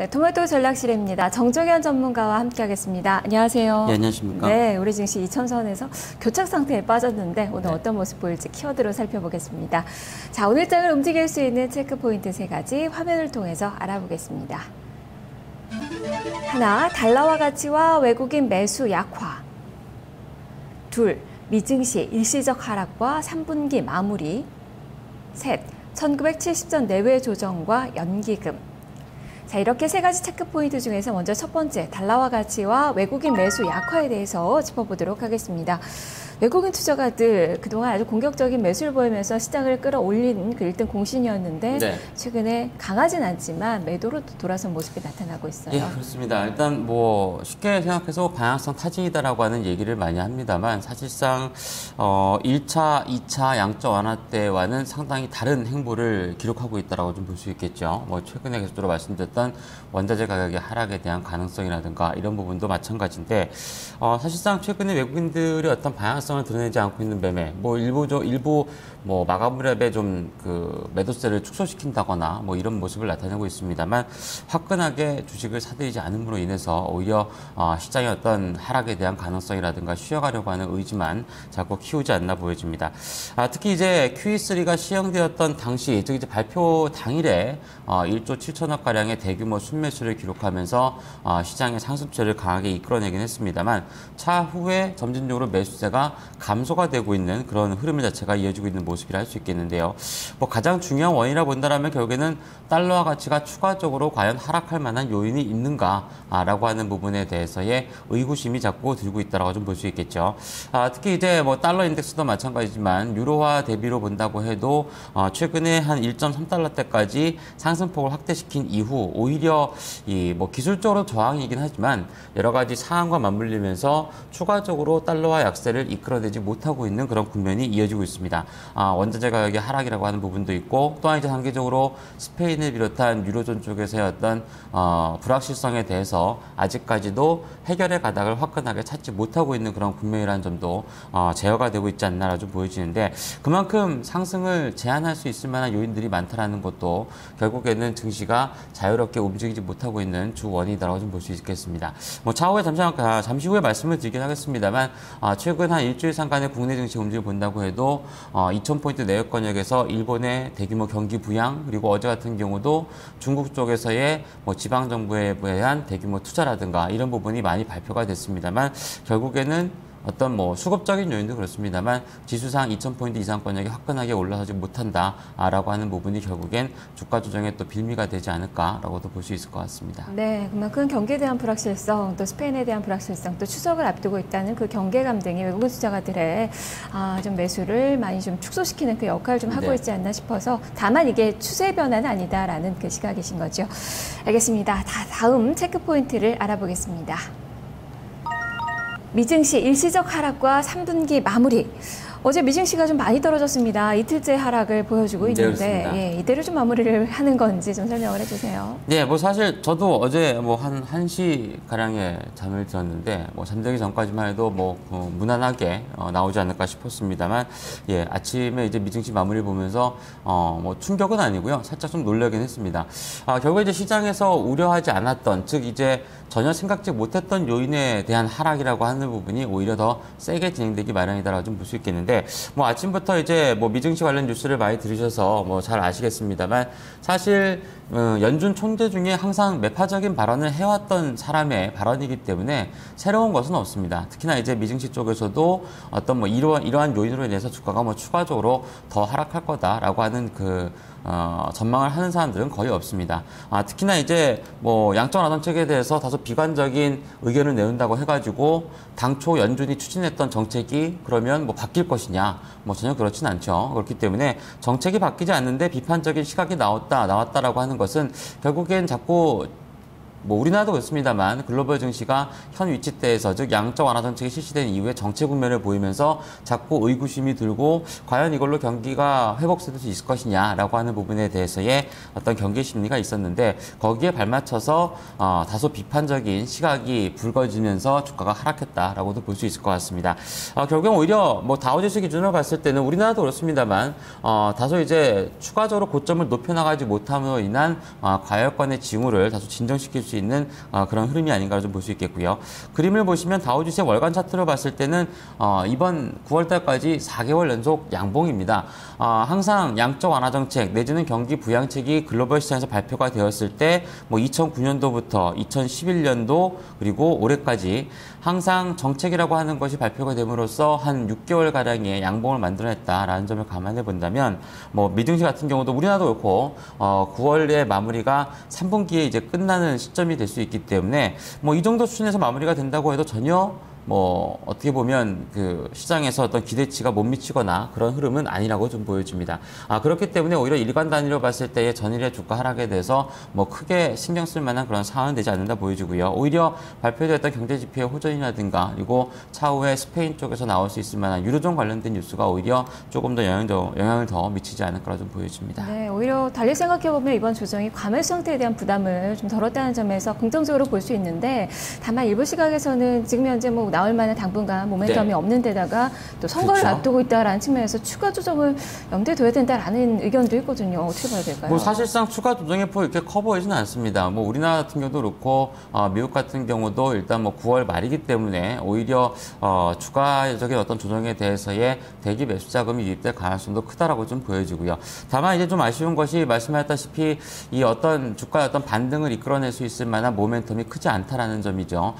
네, 토마토 전략실입니다. 정종현 전문가와 함께하겠습니다. 안녕하세요. 네, 안녕하십니까. 네, 우리 증시 2천선에서 교착 상태에 빠졌는데 오늘 네. 어떤 모습 보일지 키워드로 살펴보겠습니다. 자, 오늘 장을 움직일 수 있는 체크 포인트 3가지 화면을 통해서 알아보겠습니다. 하나, 달러화 가치와 외국인 매수 약화. 둘, 미증시 일시적 하락과 3분기 마무리. 셋, 1970전 내외 조정과 연기금. 자, 이렇게 3가지 체크포인트 중에서 먼저 첫 번째, 달러화 가치와 외국인 매수 약화에 대해서 짚어보도록 하겠습니다. 외국인 투자가들 그동안 아주 공격적인 매수를 보이면서 시장을 끌어올린 그 1등 공신이었는데 네. 최근에 강하진 않지만 매도로 또 돌아선 모습이 나타나고 있어요. 예, 그렇습니다. 일단 뭐 쉽게 생각해서 방향성 타진이다라고 하는 얘기를 많이 합니다만 사실상 1차, 2차 양적 완화 때와는 상당히 다른 행보를 기록하고 있다라고 좀 볼 수 있겠죠. 뭐 최근에 계속적으로 말씀드렸던 원자재 가격의 하락에 대한 가능성이라든가 이런 부분도 마찬가지인데 사실상 최근에 외국인들이 어떤 방향성을 드러내지 않고 있는 매매, 뭐 일부 뭐 마감 무렵에 좀 그 매도세를 축소시킨다거나 뭐 이런 모습을 나타내고 있습니다만 화끈하게 주식을 사들이지 않음으로 인해서 오히려 시장의 어떤 하락에 대한 가능성이라든가 쉬어가려고 하는 의지만 자꾸 키우지 않나 보여집니다. 특히 이제 QE3가 시행되었던 당시, 즉 이제 발표 당일에 1조 7천억 가량의 대규모 순매수를 기록하면서 시장의 상승세를 강하게 이끌어내긴 했습니다만 차후에 점진적으로 매수세가 감소가 되고 있는 그런 흐름 자체가 이어지고 있는 모습이라 할 수 있겠는데요. 뭐 가장 중요한 원인이라 본다라면 결국에는 달러화 가치가 추가적으로 과연 하락할 만한 요인이 있는가라고 하는 부분에 대해서의 의구심이 자꾸 들고 있다라고 좀 볼 수 있겠죠. 특히 이제 뭐 달러 인덱스도 마찬가지지만 유로화 대비로 본다고 해도 최근에 한 1.3달러대까지 상승폭을 확대시킨 이후 오히려 이 뭐 기술적으로 저항이긴 하지만 여러 가지 상황과 맞물리면서 추가적으로 달러화 약세를 이끌어내지 못하고 있는 그런 국면이 이어지고 있습니다. 원자재 가격의 하락이라고 하는 부분도 있고 또한 이제 단계적으로 스페인을 비롯한 유로존 쪽에서의 어떤 불확실성에 대해서 아직까지도 해결의 가닥을 화끈하게 찾지 못하고 있는 그런 국면이라는 점도 제어가 되고 있지 않나라 좀 보여지는데 그만큼 상승을 제한할 수 있을 만한 요인들이 많다라는 것도 결국에는 증시가 자유롭게 움직이지 못하고 있는 주 원인이라고 좀 볼 수 있겠습니다. 뭐 차후에 잠시 후에 말씀을 드리긴 하겠습니다만 최근 한 일주일 상간의 국내 증시 움직임을 본다고 해도 2000포인트 내역권역에서 일본의 대규모 경기 부양 그리고 어제 같은 경우도 중국 쪽에서의 뭐 지방 정부에 대한 대규모 투자라든가 이런 부분이 많이 발표가 됐습니다만 결국에는 어떤 뭐 수급적인 요인도 그렇습니다만 지수상 2000포인트 이상권역이 화끈하게 올라서지 못한다라고 하는 부분이 결국엔 주가 조정에 또 빌미가 되지 않을까라고도 볼 수 있을 것 같습니다. 네, 그만큼 경기에 대한 불확실성, 또 스페인에 대한 불확실성, 또 추석을 앞두고 있다는 그 경계감 등이 외국인 투자가들의 좀 매수를 많이 좀 축소시키는 그 역할을 좀 하고 네. 있지 않나 싶어서 다만 이게 추세 변화는 아니다라는 그 시각이신 거죠. 알겠습니다. 다음 체크 포인트를 알아보겠습니다. 미증시 일시적 하락과 3분기 마무리. 어제 미증시가 좀 많이 떨어졌습니다. 이틀째 하락을 보여주고 있는데 네, 이대로 좀 마무리를 하는 건지 좀 설명을 해주세요. 네, 뭐 사실 저도 어제 뭐 한 1시 가량에 잠을 들었는데 뭐 잠들기 전까지만 해도 뭐 무난하게 나오지 않을까 싶었습니다만 아침에 이제 미증시 마무리 보면서 뭐 충격은 아니고요. 살짝 좀 놀라긴 했습니다. 결국 이제 시장에서 우려하지 않았던 즉 이제 전혀 생각지 못했던 요인에 대한 하락이라고 하는 부분이 오히려 더 세게 진행되기 마련이다라고 좀 볼 수 있겠는데 뭐 아침부터 이제 뭐 미증시 관련 뉴스를 많이 들으셔서 뭐 잘 아시겠습니다만 사실 연준 총재 중에 항상 매파적인 발언을 해왔던 사람의 발언이기 때문에 새로운 것은 없습니다. 특히나 이제 미증시 쪽에서도 어떤 뭐 이러한 요인으로 인해서 주가가 뭐 추가적으로 더 하락할 거다라고 하는 그 전망을 하는 사람들은 거의 없습니다. 특히나 이제 뭐 양적 완화 정책에 대해서 다소 비관적인 의견을 내놓는다고 해가지고 당초 연준이 추진했던 정책이 그러면 뭐 바뀔 것이냐? 뭐 전혀 그렇진 않죠. 그렇기 때문에 정책이 바뀌지 않는데 비판적인 시각이 나왔다라고 하는 것은 결국엔 자꾸 뭐 우리나라도 그렇습니다만 글로벌 증시가 현 위치대에서 즉 양적 완화 정책이 실시된 이후에 정체 국면을 보이면서 자꾸 의구심이 들고 과연 이걸로 경기가 회복될 수 있을 것이냐라고 하는 부분에 대해서의 어떤 경계 심리가 있었는데 거기에 발맞춰서 다소 비판적인 시각이 불거지면서 주가가 하락했다라고도 볼 수 있을 것 같습니다. 결국엔 오히려 뭐 다우지수 기준으로 봤을 때는 우리나라도 그렇습니다만 다소 이제 추가적으로 고점을 높여나가지 못함으로 인한 과열권의 징후를 다소 진정시킬 수 있는 그런 흐름이 아닌가 좀 볼 수 있겠고요. 그림을 보시면 다우지수의 월간 차트로 봤을 때는 이번 9월 달까지 4개월 연속 양봉입니다. 항상 양적 완화 정책 내지는 경기 부양책이 글로벌 시장에서 발표가 되었을 때 뭐 2009년도부터 2011년도 그리고 올해까지 항상 정책이라고 하는 것이 발표가 됨으로써 한 6개월가량의 양봉을 만들어냈다라는 점을 감안해 본다면 뭐 미증시 같은 경우도 우리나라도 그렇고 9월의 마무리가 3분기에 이제 끝나는 시점이 될 수 있기 때문에 뭐 이 정도 수준에서 마무리가 된다고 해도 전혀 뭐 어떻게 보면 그 시장에서 어떤 기대치가 못 미치거나 그런 흐름은 아니라고 좀 보여집니다. 그렇기 때문에 오히려 일간 단위로 봤을 때의 전일의 주가 하락에 대해서 뭐 크게 신경 쓸 만한 그런 상황은 되지 않는다 보여지고요. 오히려 발표되었던 경제 지표의 호전이라든가 그리고 차후에 스페인 쪽에서 나올 수 있을 만한 유로존 관련된 뉴스가 오히려 조금 더 영향을 더 미치지 않을 거라 좀 보여집니다. 네, 오히려 달리 생각해보면 이번 조정이 과매수 상태에 대한 부담을 좀 덜었다는 점에서 긍정적으로 볼 수 있는데 다만 일부 시각에서는 지금 현재 뭐 나올 만한 당분간 모멘텀이 네. 없는 데다가 또 선거를 그렇죠. 앞두고 있다라는 측면에서 추가 조정을 염두에 둬야 된다라는 의견도 있거든요. 어떻게 봐야 될까요? 뭐 사실상 추가 조정의 폭이 이렇게 커 보이지는 않습니다. 뭐 우리나라 같은 경우도 그렇고 미국 같은 경우도 일단 뭐 9월 말이기 때문에 오히려 추가적인 어떤 조정에 대해서의 대기 매수 자금이 유입될 가능성도 크다라고 좀 보여지고요. 다만 이제 좀 아쉬운 것이 말씀하셨다시피 이 어떤 주가의 어떤 반등을 이끌어낼 수 있을 만한 모멘텀이 크지 않다라는 점이죠.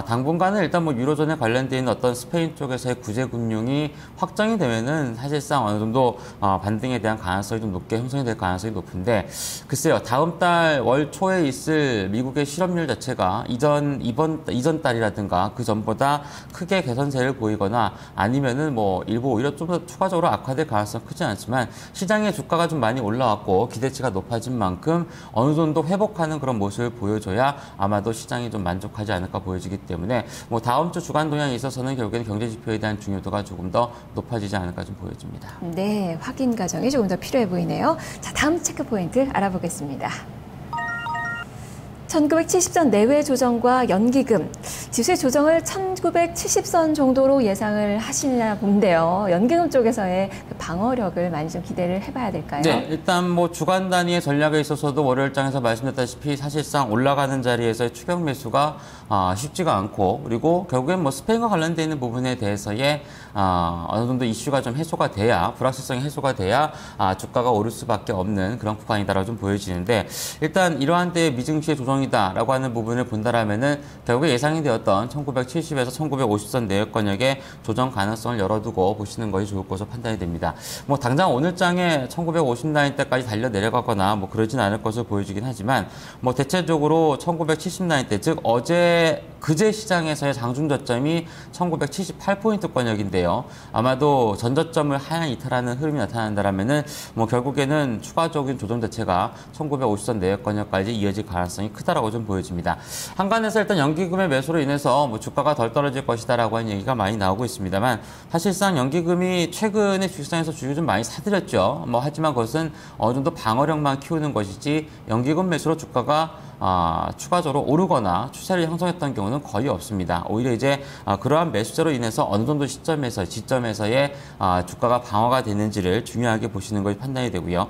당분간은 일단 뭐 유로존에 관련되어 있는 어떤 스페인 쪽에서의 구제금융이 확정이 되면은 사실상 어느 정도 반등에 대한 가능성이 좀 높게 형성이 될 가능성이 높은데 글쎄요. 다음 달 월 초에 있을 미국의 실업률 자체가 이전 달이라든가 그 전보다 크게 개선세를 보이거나 아니면은 뭐 일부 오히려 좀 더 추가적으로 악화될 가능성은 크지 않지만 시장의 주가가 좀 많이 올라왔고 기대치가 높아진 만큼 어느 정도 회복하는 그런 모습을 보여줘야 아마도 시장이 좀 만족하지 않을까 보여지기 때문에 뭐 다음 주 주간 동향에 있어서는 결국에는 경제 지표에 대한 중요도가 조금 더 높아지지 않을까 좀 보여집니다. 네, 확인 과정이 조금 더 필요해 보이네요. 자, 다음 체크 포인트 알아보겠습니다. 1970선 내외 조정과 연기금, 지수의 조정을 1970선 정도로 예상을 하시나 본데요. 연기금 쪽에서의 그 방어력을 많이 좀 기대를 해봐야 될까요? 네, 일단 뭐 주간 단위의 전략에 있어서도 월요일장에서 말씀드렸다시피 사실상 올라가는 자리에서의 추격 매수가 쉽지가 않고 그리고 결국엔 뭐 스페인과 관련되어 있는 부분에 대해서의 어느 정도 이슈가 좀 해소가 돼야 불확실성이 해소가 돼야 주가가 오를 수밖에 없는 그런 구간이다라고 좀 보여지는데 일단 이러한 때의 미증시의 조정이다라고 하는 부분을 본다라면은 결국에 예상이 되었던 1970에서 1950선 내역권역의 조정 가능성을 열어두고 보시는 것이 좋을 것으로 판단이 됩니다. 뭐 당장 오늘 장에 1950 라인 때까지 달려 내려가거나 뭐 그러진 않을 것으로 보여지긴 하지만 뭐 대체적으로 1970 라인 때 즉 그제 시장에서의 장중 저점이 1978포인트권역인데요. 아마도 전 저점을 하향 이탈하는 흐름이 나타난다라면은 뭐 결국에는 추가적인 조정 자체가 1950선 내역권역까지 이어질 가능성이 크다라고 좀 보여집니다. 한간에서 일단 연기금의 매수로 인해서 뭐 주가가 덜 떨어질 것이다라고 하는 얘기가 많이 나오고 있습니다만 사실상 연기금이 최근에 주식시장에서 주식을 좀 많이 사들였죠. 뭐 하지만 그것은 어느 정도 방어력만 키우는 것이지 연기금 매수로 주가가 추가적으로 오르거나 추세를 형성했던 경우는 거의 없습니다. 오히려 이제 그러한 매수세로 인해서 어느 정도 지점에서의 주가가 방어가 되는지를 중요하게 보시는 것이 판단이 되고요.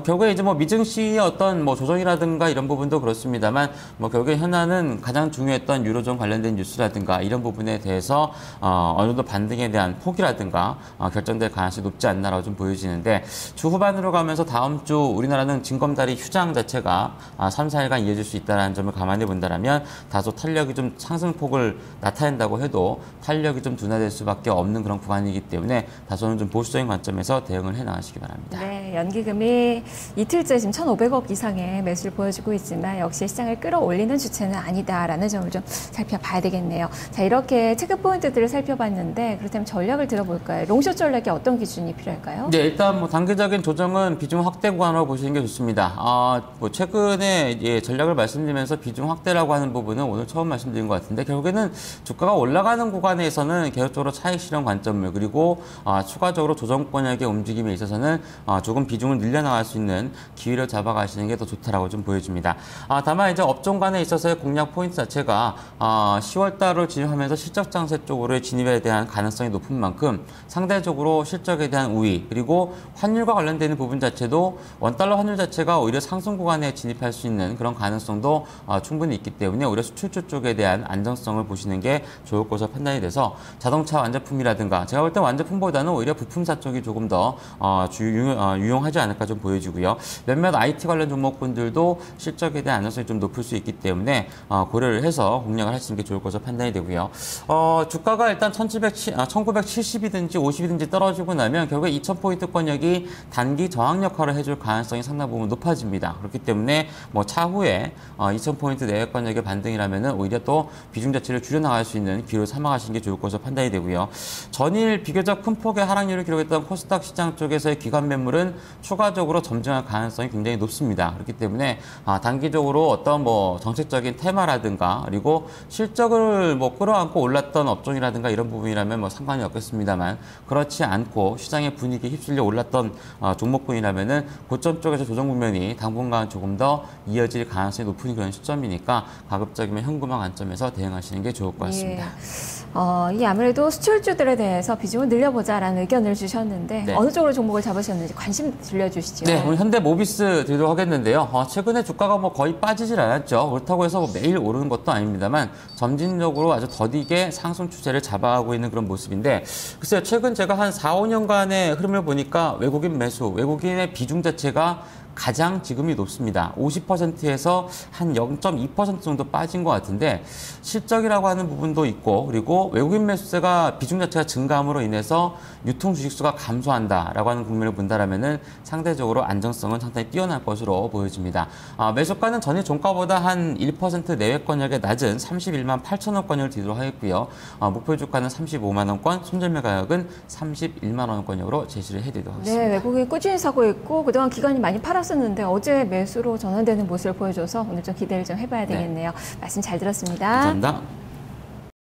결국에 이제 뭐 미증시의 어떤 뭐 조정이라든가 이런 부분도 그렇습니다만 뭐 결국에 현안은 가장 중요했던 유로존 관련된 뉴스라든가 이런 부분에 대해서 어느 정도 반등에 대한 폭이라든가 결정될 가능성이 높지 않나라고 좀 보여지는데 주 후반으로 가면서 다음 주 우리나라는 징검다리 휴장 자체가 3, 4일간 이어질 수 있다는 점을 감안해 본다면 다소 탄력이 좀 상승폭을 나타낸다고 해도 탄력이 좀 둔화될 수밖에 없는 그런 구간이기 때문에 다소는 좀 보수적인 관점에서 대응을 해 나가시기 바랍니다. 네, 연기금이 이틀째 지금 1,500억 이상의 매수를 보여주고 있지만 역시 시장을 끌어올리는 주체는 아니다라는 점을 좀 살펴봐야 되겠네요. 자, 이렇게 체크 포인트들을 살펴봤는데 그렇다면 전략을 들어볼까요? 롱숏 전략에 어떤 기준이 필요할까요? 네, 일단 뭐 단기적인 조정은 비중 확대 구간으로 보시는 게 좋습니다. 뭐 최근에 전략을 말씀드리면서 비중 확대라고 하는 부분은 오늘 처음 말씀드린 것 같은데 결국에는 주가가 올라가는 구간에서는 계속적으로 차익 실현 관점을 그리고 추가적으로 조정권역의 움직임에 있어서는 조금 비중을 늘려나갈 수 있는 기회를 잡아가시는 게 더 좋다라고 좀 보여집니다. 다만 이제 업종 간에 있어서의 공략 포인트 자체가 10월 달로 진입하면서 실적 장세 쪽으로 진입에 대한 가능성이 높은 만큼 상대적으로 실적에 대한 우위 그리고 환율과 관련되는 부분 자체도 원달러 환율 자체가 오히려 상승 구간에 진입할 수 있는 그런 가능성도 충분히 있기 때문에 오히려 수출주 쪽에 대한 안정성을 보시는 게 좋을 것으로 판단이 돼서 자동차 완제품이라든가 제가 볼 때 완제품보다는 오히려 부품사 쪽이 조금 더 유용하지 않을까 좀 보여지고요. 몇몇 IT 관련 종목군들도 실적에 대한 안정성이 좀 높을 수 있기 때문에 고려를 해서 공략을 하시는 게 좋을 것으로 판단이 되고요. 주가가 일단 1970이든지 50이든지 떨어지고 나면 결국에 2000포인트권역이 단기 저항 역할을 해줄 가능성이 상당 부분 높아집니다. 그렇기 때문에 뭐 차후에 2000포인트 내외권역의 반등이라면은 오히려 또 비중 자체를 줄여나갈 수 있는 기회로 삼아가시는 게 좋을 것으로 판단이 되고요. 전일 비교적 큰 폭의 하락률을 기록했던 코스닥 시장 쪽에서의 기관 매물은 추가적으로 점증할 가능성이 굉장히 높습니다. 그렇기 때문에 단기적으로 어떤 뭐 정책적인 테마라든가 그리고 실적을 뭐 끌어안고 올랐던 업종이라든가 이런 부분이라면 뭐 상관이 없겠습니다만 그렇지 않고 시장의 분위기에 휩쓸려 올랐던 종목군이라면은 고점 쪽에서 조정 국면이 당분간 조금 더 이어질 가능성이 높은 그런 시점이니까 가급적이면 현금화 관점에서 대응하시는 게 좋을 것 같습니다. 예. 이 아무래도 수출주들에 대해서 비중을 늘려보자라는 의견을 주셨는데 네. 어느 쪽으로 종목을 잡으셨는지 관심 들려주시죠. 네, 오늘 현대모비스 드리도록 하겠는데요. 최근에 주가가 뭐 거의 빠지질 않았죠. 그렇다고 해서 매일 오르는 것도 아닙니다만 점진적으로 아주 더디게 상승 추세를 잡아가고 있는 그런 모습인데 글쎄요, 최근 제가 한 4, 5년간의 흐름을 보니까 외국인 매수, 외국인의 비중 자체가 가장 지금이 높습니다. 50%에서 한 0.2% 정도 빠진 것 같은데 실적이라고 하는 부분도 있고 그리고 외국인 매수세가 비중 자체가 증가함으로 인해서 유통 주식수가 감소한다라고 하는 국면을 본다라면은 상대적으로 안정성은 상당히 뛰어날 것으로 보여집니다. 매수가는 전일 종가보다 한 1% 내외권역에 낮은 31만 8천 원권역을 뒤도록 하겠고요. 목표 주가는 35만 원권, 손절매 가격은 31만 원권역으로 제시를 해드리도록 하겠습니다. 네, 외국인 꾸준히 사고 있고 그동안 기관이 많이 팔았었는데 어제 매수로 전환되는 모습을 보여줘서 오늘 좀 기대를 좀 해봐야 되겠네요. 말씀 잘 들었습니다. 감사합니다.